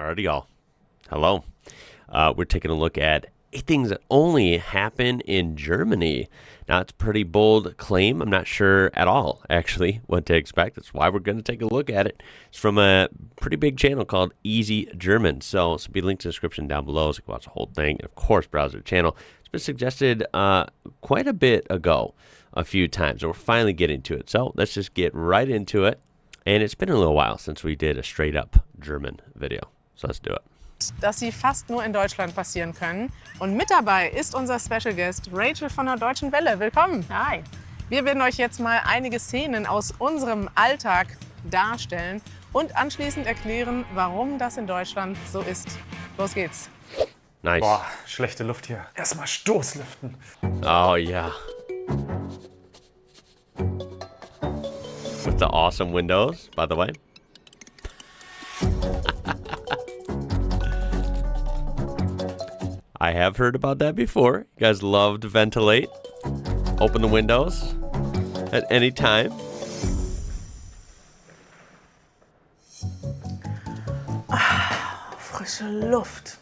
Alrighty, y'all. Hello. We're taking a look at 8 things that only happen in Germany. Now, it's a pretty bold claim. I'm not sure at all, actually, what to expect. That's why we're going to take a look at it. It's from a pretty big channel called Easy German. So it's be linked in the description down below, so you can watch the whole thing. And, of course, browse their channel. It's been suggested quite a bit ago, a few times. So we're finally getting to it. So let's just get right into it. And it's been a little while since we did a straight-up German video. So let's do it. Dass sie fast nur in Deutschland passieren können. Und mit dabei ist unser Special Guest Rachel von der Deutschen Welle. Willkommen. Hi. Wir werden euch jetzt mal einige Szenen aus unserem Alltag darstellen und anschließend erklären, warum das in Deutschland so ist. Los geht's. Nice. Boah, schlechte Luft hier. Erstmal Stoßlüften. Oh, yeah. With the awesome windows, by the way. I have heard about that before. You guys love to ventilate. Open the windows at any time. Frische Luft.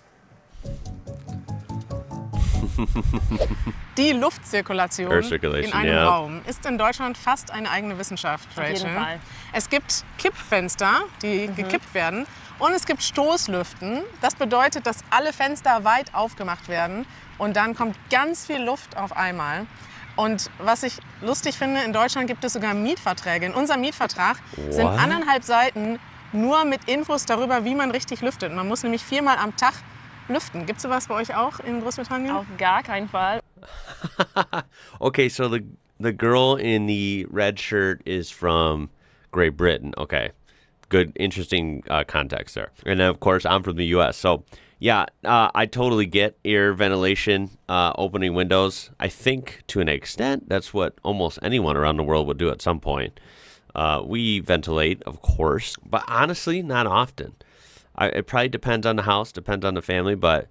Die Luftzirkulation in einem Raum ist in Deutschland fast eine eigene Wissenschaft, Rachel. Auf jeden Fall. Es gibt Kippfenster, die gekippt werden, und es gibt Stoßlüften. Das bedeutet, dass alle Fenster weit aufgemacht werden und dann kommt ganz viel Luft auf einmal. Und was ich lustig finde, in Deutschland gibt es sogar Mietverträge. In unserem Mietvertrag sind 1,5 Seiten nur mit Infos darüber, wie man richtig lüftet. Man muss nämlich 4-mal am Tag lüften. Gibt es sowas bei euch auch in Großbritannien? Auf gar keinen Fall. Okay, so the girl in the red shirt is from Great Britain. Okay, good, interesting context there. And then, of course, I'm from the U.S. So, yeah, I totally get air ventilation, opening windows. I think to an extent that's what almost anyone around the world would do at some point. We ventilate, of course, but honestly, not often. It probably depends on the house, depends on the family, but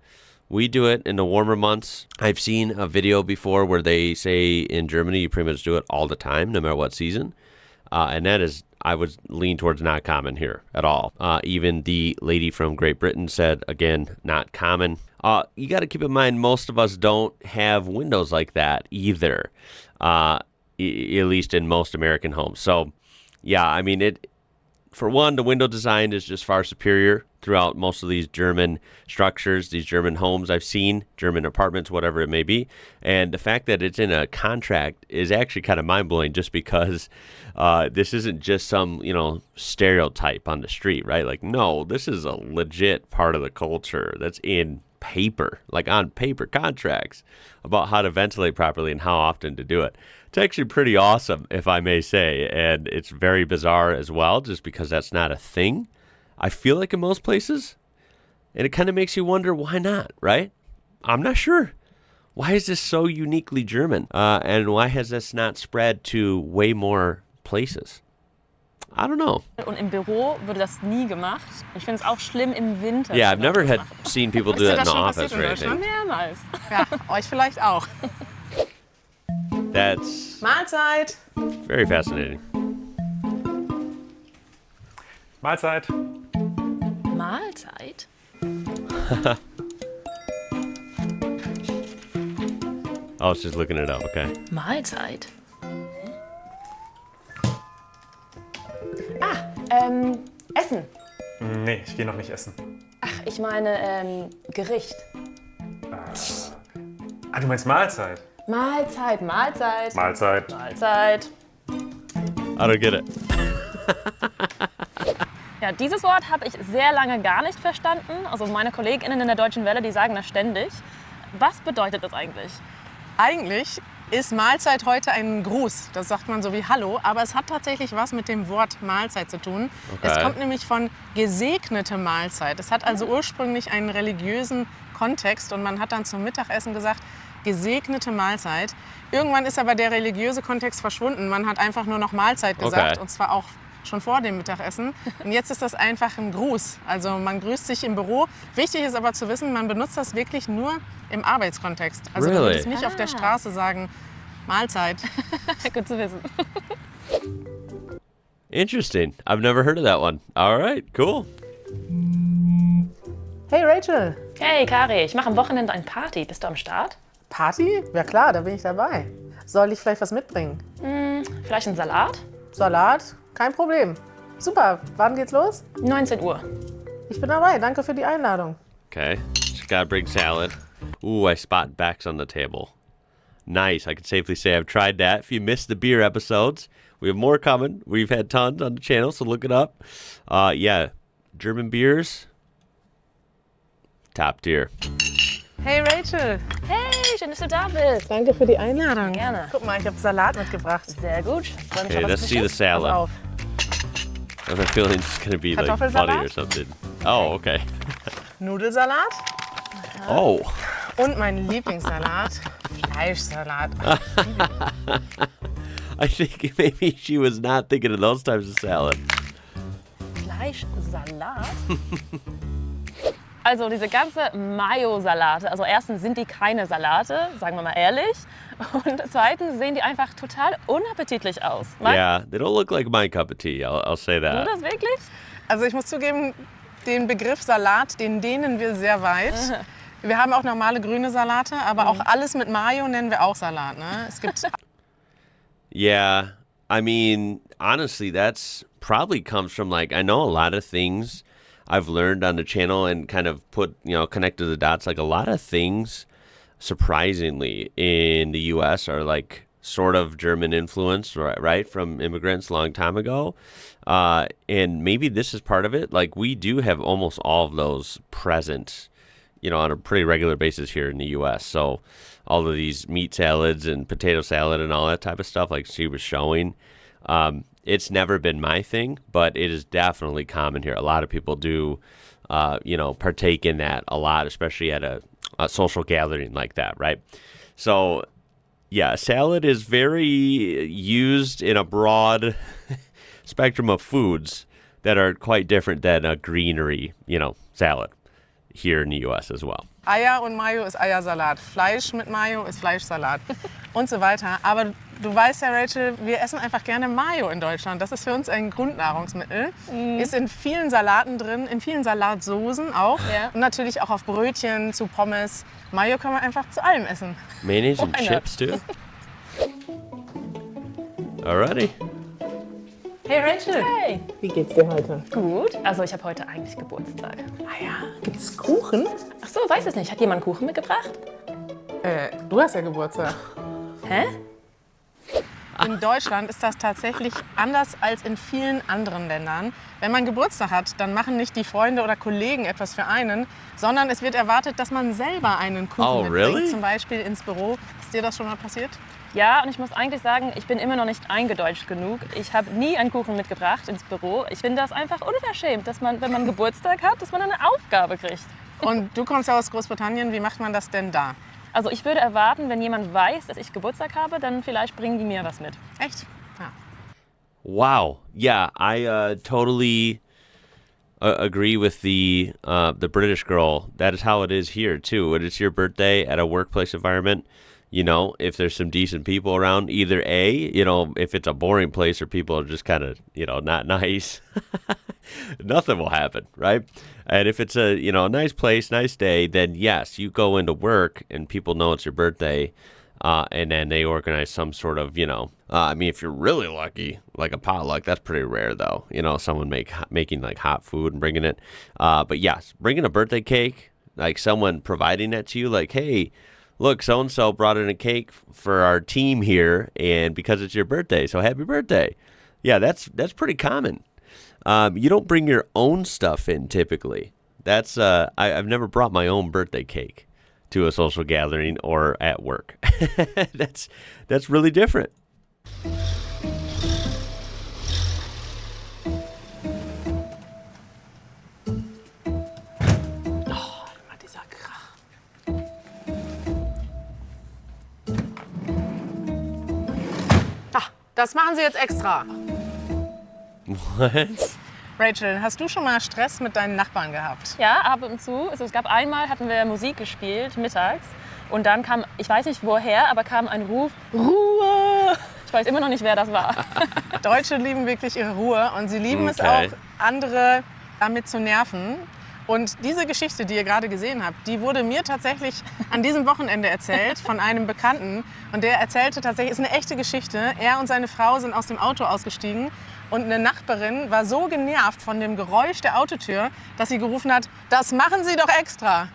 we do it in the warmer months. I've seen a video before where they say in Germany you pretty much do it all the time, no matter what season. And that is, I would lean towards not common here at all. Even the lady from Great Britain said, again, not common. You got to keep in mind, most of us don't have windows like that either, at least in most American homes. So, yeah, I mean, for one, the window design is just far superior throughout most of these German structures, these German homes I've seen, German apartments, whatever it may be. And the fact that it's in a contract is actually kind of mind-blowing, just because this isn't just some, stereotype on the street, right? Like, no, this is a legit part of the culture that's in paper, like on paper contracts about how to ventilate properly and how often to do it. It's actually pretty awesome, if I may say, and it's very bizarre as well, just because that's not a thing, I feel like, in most places. And it kind of makes you wonder, why not, right? I'm not sure. Why is this so uniquely German? And why has this not spread to way more places? I don't know. Und im Büro würde das nie gemacht. Ich finde es auch schlimm im Winter. Yeah, I've never seen people do that in the office or anything. Mehrmals. Ja, euch vielleicht auch. That's Mahlzeit. very fascinating. Mahlzeit. Mahlzeit? I was just looking it up, okay. Mahlzeit? Essen. Nee, ich gehe noch nicht essen. Ach, ich meine Gericht. Ah, du meinst Mahlzeit? Mahlzeit, Mahlzeit. Mahlzeit. Mahlzeit. I don't get it. Ja, dieses Wort habe ich sehr lange gar nicht verstanden. Also meine KollegInnen in der Deutschen Welle, die sagen das ständig. Was bedeutet das eigentlich? Eigentlich ist Mahlzeit heute ein Gruß. Das sagt man so wie Hallo, aber es hat tatsächlich was mit dem Wort Mahlzeit zu tun. Okay. Es kommt nämlich von gesegnete Mahlzeit. Es hat also ursprünglich einen religiösen Kontext und man hat dann zum Mittagessen gesagt, gesegnete Mahlzeit. Irgendwann ist aber der religiöse Kontext verschwunden. Man hat einfach nur noch Mahlzeit gesagt, Okay. und zwar auch schon vor dem Mittagessen. Und jetzt ist das einfach ein Gruß. Also man grüßt sich im Büro. Wichtig ist aber zu wissen, man benutzt das wirklich nur im Arbeitskontext. Also man Really? muss nicht auf der Straße sagen, Mahlzeit. Gut zu wissen. Interesting. I've never heard of that one. All right, cool. Hey Rachel, Hey Kari, ich mache am Wochenende eine Party. Bist du am Start? Party? Ja klar, da bin ich dabei. Soll ich vielleicht was mitbringen? Vielleicht einen Salat? Salat? Kein Problem. Super, wann geht's los? 19 Uhr. Ich bin dabei, danke für die Einladung. Okay. Just gotta bring salad. Ooh, I spot backs on the table. Nice. I can safely say I've tried that. If you missed the beer episodes, we have more coming. We've had tons on the channel, so look it up. Yeah, German beers, top tier. Hey Rachel, Hey, schön, dass du da bist. danke für die Einladung. Gerne. Guck mal, ich habe Salat mitgebracht. Sehr gut. Freue mich Okay, auf let's was see the Frisches. Pass salad. auf. I have a feeling it's gonna be like funny Kartoffelsalat? or something. Oh, okay. Nudelsalat Oh, und mein Lieblingssalat, Fleischsalat. I think maybe she was not thinking of those types of salad. Fleischsalat? Also diese ganze Mayo-Salate, also erstens sind die keine Salate, sagen wir mal ehrlich. Und zweitens sehen die einfach total unappetitlich aus. Magst Yeah, they don't look like my cup of tea. I'll say du that. das wirklich? Also ich muss zugeben, den Begriff Salat, den dehnen wir sehr weit. Wir haben auch normale grüne Salate, aber auch alles mit Mayo nennen wir auch Salat. Ne? Es gibt Yeah, I mean, honestly, that's probably comes from like I know a lot of things I've learned on the channel and kind of put, connected the dots. Like a lot of things, surprisingly, in the U.S. are like sort of German influence, right, from immigrants a long time ago. And maybe this is part of it. Like we do have almost all of those present, on a pretty regular basis here in the U.S. So all of these meat salads and potato salad and all that type of stuff, like she was showing, it's never been my thing, but it is definitely common here. A lot of people do, partake in that a lot, especially at a social gathering like that, right? So, yeah, salad is very used in a broad spectrum of foods that are quite different than a greenery, salad here in the U.S. as well. Eier und Mayo ist Eiersalat, Fleisch mit Mayo ist Fleischsalat und so weiter. Aber du weißt ja, Rachel, wir essen einfach gerne Mayo in Deutschland. Das ist für uns ein Grundnahrungsmittel. Ist in vielen Salaten drin, in vielen Salatsoßen auch. Ja. Und natürlich auch auf Brötchen, zu Pommes. Mayo kann man einfach zu allem essen. Mayonnaise and Why not? chips too? Alrighty. Hey Rachel, Hey, wie geht's dir heute? gut. Also ich habe heute eigentlich Geburtstag. Ah ja, gibt's Kuchen? Ach so, weiß es nicht. Hat jemand Kuchen mitgebracht? Du hast ja Geburtstag. Hä? In Deutschland ist das tatsächlich anders als in vielen anderen Ländern. Wenn man Geburtstag hat, dann machen nicht die Freunde oder Kollegen etwas für einen, sondern es wird erwartet, dass man selber einen Kuchen Oh, mitbringt, really? zum Beispiel ins Büro. Ist dir das schon mal passiert? Ja, und ich muss eigentlich sagen, ich bin immer noch nicht eingedeutscht genug. Ich habe nie einen Kuchen mitgebracht ins Büro. Ich finde das einfach unverschämt, dass man, wenn man Geburtstag hat, dass man eine Aufgabe kriegt. Und du kommst ja aus Großbritannien, wie macht man das denn da? Also ich würde erwarten, wenn jemand weiß, dass ich Geburtstag habe, dann vielleicht bringen die mir was mit. Echt? Ja. Wow. Yeah, I totally agree with the British girl. That is how it is here too. When it's your birthday at a workplace environment, if there's some decent people around, either A, if it's a boring place or people are just kind of, not nice, nothing will happen, right? And if it's a, nice place, nice day, then yes, you go into work and people know it's your birthday. And then they organize some sort of, if you're really lucky, like a potluck, that's pretty rare though. Someone making like hot food and bringing it. But yes, bringing a birthday cake, like someone providing that to you, like, hey, look, so-and-so brought in a cake for our team here, and because it's your birthday, so happy birthday. Yeah, that's pretty common. You don't bring your own stuff in typically. That's I've never brought my own birthday cake to a social gathering or at work. That's really different. Dieser Krach. Das machen sie jetzt extra. What? Rachel, hast du schon mal Stress mit deinen Nachbarn gehabt? Ja, ab und zu. Also es gab einmal, hatten wir Musik gespielt, mittags. Und dann kam, ich weiß nicht woher, aber kam ein Ruf, Ruhe! Ich weiß immer noch nicht, wer das war. Deutsche lieben wirklich ihre Ruhe und sie lieben es Okay. auch, andere damit zu nerven. Und diese Geschichte, die ihr gerade gesehen habt, die wurde mir tatsächlich an diesem Wochenende erzählt von einem Bekannten. Und der erzählte tatsächlich, ist eine echte Geschichte. Er und seine Frau sind aus dem Auto ausgestiegen und eine Nachbarin war so genervt von dem Geräusch der Autotür, dass sie gerufen hat, das machen Sie doch extra.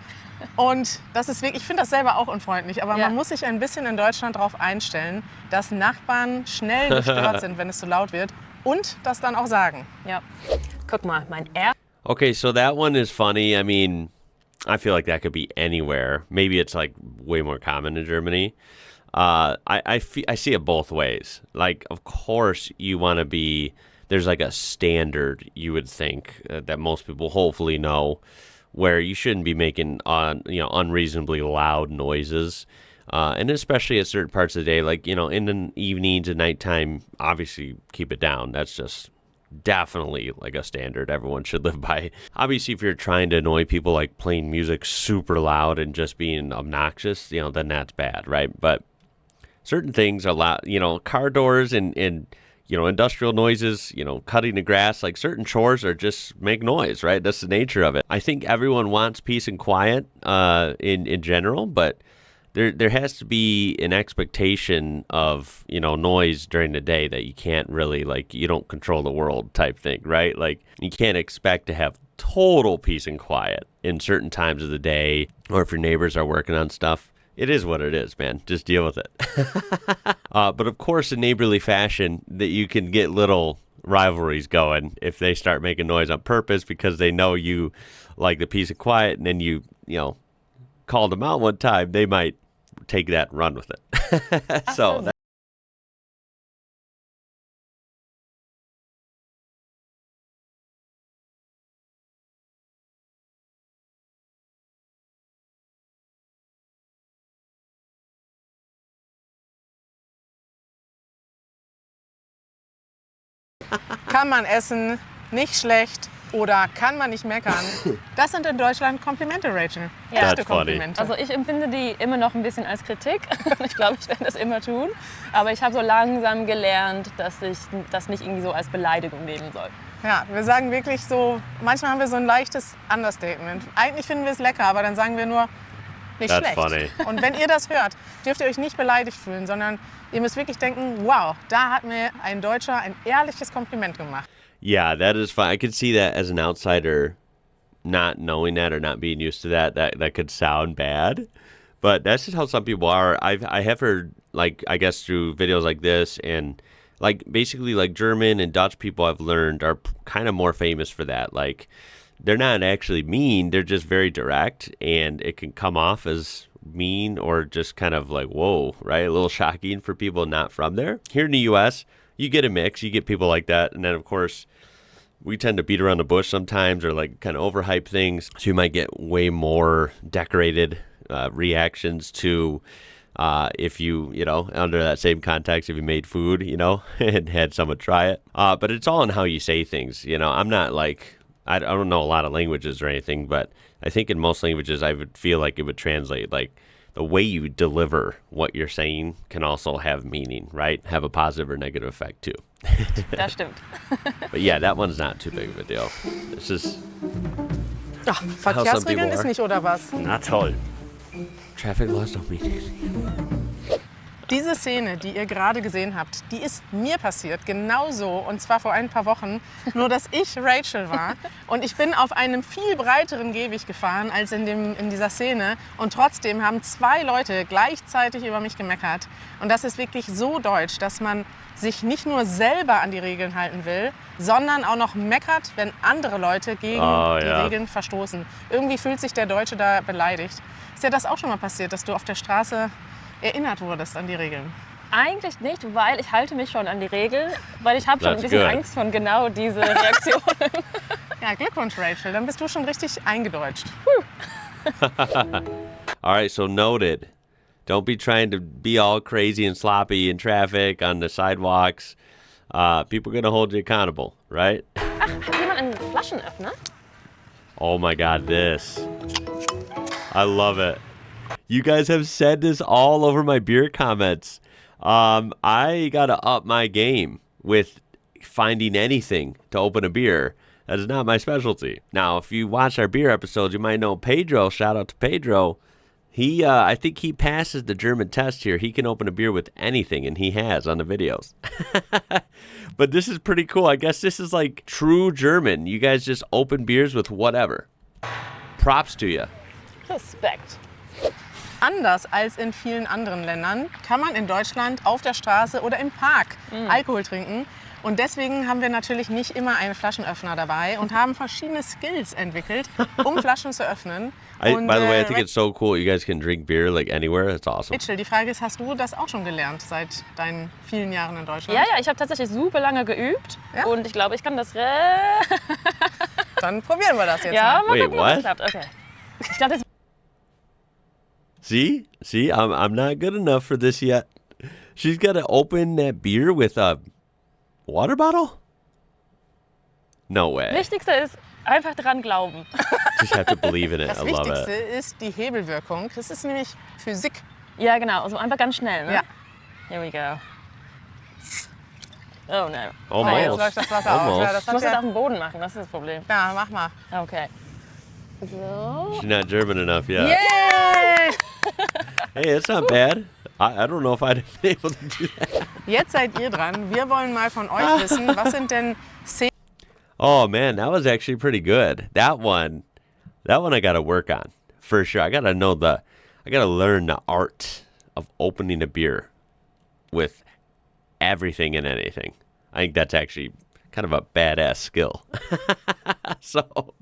Und das ist wirklich, ich finde das selber auch unfreundlich, aber Ja. man muss sich ein bisschen in Deutschland darauf einstellen, dass Nachbarn schnell gestört sind, wenn es zu laut wird und das dann auch sagen. Ja. Guck mal, mein R. Okay, so that one is funny. I mean, I feel like that could be anywhere. Maybe it's like way more common in Germany. I see it both ways. Like, of course, you want to be. There's like a standard you would think that most people hopefully know, where you shouldn't be making unreasonably loud noises, and especially at certain parts of the day, like in the evenings and nighttime. Obviously, keep it down. That's just definitely like a standard everyone should live by. Obviously, if you're trying to annoy people, like playing music super loud and just being obnoxious, then that's bad, right? But certain things are loud, car doors and industrial noises, cutting the grass, like certain chores are just make noise, right? That's the nature of it. I think everyone wants peace and quiet in general, but there has to be an expectation of, noise during the day that you can't really, like, you don't control the world type thing, right? Like, you can't expect to have total peace and quiet in certain times of the day, or if your neighbors are working on stuff. It is what it is, man. Just deal with it. But of course, in neighborly fashion, that you can get little rivalries going if they start making noise on purpose because they know you like the peace and quiet, and then you called them out one time, they might take that and run with it. So Kann man essen, nicht schlecht oder kann man nicht meckern? Das sind in Deutschland Komplimente, Rachel. Ja. Echte That's funny. Komplimente. Also ich empfinde die immer noch ein bisschen als Kritik. Ich glaube, ich werde das immer tun. Aber ich habe so langsam gelernt, dass ich das nicht irgendwie so als Beleidigung nehmen soll. Ja, wir sagen wirklich so, manchmal haben wir so ein leichtes Understatement. Eigentlich finden wir es lecker, aber dann sagen wir nur, nicht That's schlecht. funny. Und wenn ihr das hört, dürft ihr euch nicht beleidigt fühlen, sondern ihr müsst wirklich denken, wow, da hat mir ein Deutscher ein ehrliches Kompliment gemacht. yeah, that is fine. I could see that as an outsider, not knowing that or not being used to that could sound bad. But that's just how some people are. I have heard, like, I guess through videos like this, and like basically like German and Dutch people I've learned are kind of more famous for that. Like, they're not actually mean, they're just very direct, and it can come off as mean or just kind of like, whoa, right? A little shocking for people not from there. Here in the US, you get a mix, you get people like that, and then of course we tend to beat around the bush sometimes or like kind of overhype things. So you might get way more decorated reactions to if you under that same context, if you made food, and had someone try it. But it's all in how you say things. I'm not like, I don't know a lot of languages or anything, but I think in most languages I would feel like it would translate. Like, the way you deliver what you're saying can also have meaning, right? Have a positive or negative effect too. Das stimmt. But yeah, that one's not too big of a deal. This is Ach, some Verkehrsregeln people ist are. nicht, oder was? not toll. Traffic laws don't mean anything. Diese Szene, die ihr gerade gesehen habt, die ist mir passiert, genauso, und zwar vor ein paar Wochen, nur dass ich Rachel war und ich bin auf einem viel breiteren Gehweg gefahren als in dieser Szene und trotzdem haben 2 Leute gleichzeitig über mich gemeckert und das ist wirklich so deutsch, dass man sich nicht nur selber an die Regeln halten will, sondern auch noch meckert, wenn andere Leute gegen die Regeln verstoßen. Irgendwie fühlt sich der Deutsche da beleidigt. Ist dir das auch schon mal passiert, dass du auf der Straße erinnert wurdest an die Regeln? Eigentlich nicht, weil ich halte mich schon an die Regeln, weil ich habe schon ein That's bisschen good. Angst von genau diese Reaktionen. Ja, Glückwunsch, Rachel. Dann bist du schon richtig eingedeutscht. All right, so noted. Don't be trying to be all crazy and sloppy in traffic on the sidewalks. People are going to hold you accountable, right? Ach, hat jemand einen Flaschenöffner? Oh my God, this. I love it. You guys have said this all over my beer comments. I got to up my game with finding anything to open a beer. That is not my specialty. Now, if you watch our beer episodes, you might know Pedro. Shout out to Pedro. He, I think he passes the German test here. He can open a beer with anything, and he has on the videos. But this is pretty cool. I guess this is like true German. You guys just open beers with whatever. Props to you. Respekt. Anders als in vielen anderen Ländern kann man in Deutschland auf der Straße oder im Park Alkohol trinken. Und deswegen haben wir natürlich nicht immer einen Flaschenöffner dabei und haben verschiedene Skills entwickelt, um Flaschen zu öffnen. Und, By the way, I think it's so cool. You guys can drink beer like anywhere. That's awesome. Rachel, die Frage ist, hast du das auch schon gelernt seit deinen vielen Jahren in Deutschland? Ja, ich habe tatsächlich super lange geübt. Ja? Und ich glaube, ich kann das Dann probieren wir das jetzt Ja, mal. mal Wait, gucken, ob das what? klappt. Okay. Ich dachte, das See, I'm not good enough for this yet. She's got to open that beer with a water bottle? No way. Wichtigste ist, einfach dran glauben. Just have to believe in it. Das I love Wichtigste it. ist die Hebelwirkung. Das ist nämlich Physik. Ja, genau. Also einfach ganz schnell. Ne? Ja. Here we go. Oh no. Oh, jetzt Almost. läuft das Wasser aus. Ja, das Ich muss hat das auf ja, dem Boden machen, das ist das Problem. ja, mach mal. Okay. So. She's not German enough yet. Yay! Hey, it's not bad. I don't know if I'd have been able to do that. Jetzt seid ihr dran. Wir wollen mal von euch wissen, was sind denn Szenen, Oh man, that was actually pretty good. That one I got to work on for sure. I got to learn the art of opening a beer with everything and anything. I think that's actually kind of a badass skill. So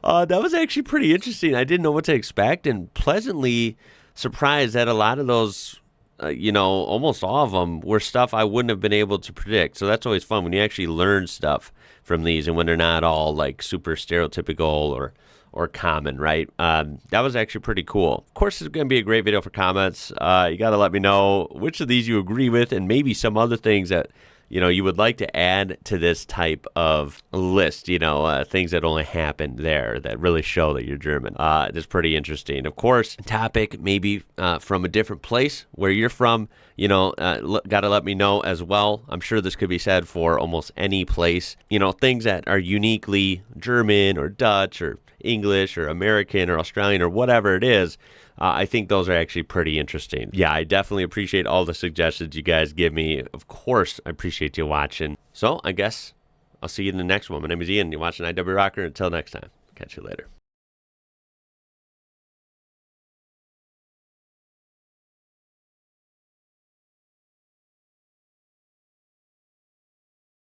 that was actually pretty interesting. I didn't know what to expect, and pleasantly surprised that a lot of those, almost all of them were stuff I wouldn't have been able to predict. So that's always fun when you actually learn stuff from these and when they're not all like super stereotypical or common, right? That was actually pretty cool. Of course, it's going to be a great video for comments. You got to let me know which of these you agree with and maybe some other things that you would like to add to this type of list, things that only happened there that really show that you're German. It's pretty interesting. Of course, topic maybe from a different place where you're from, got to let me know as well. I'm sure this could be said for almost any place, things that are uniquely German or Dutch or English or American or Australian or whatever it is. I think those are actually pretty interesting. Yeah, I definitely appreciate all the suggestions you guys give me. Of course, I appreciate you watching. So I guess I'll see you in the next one. My name is Ian. You're watching IW Rocker. Until next time, catch you later.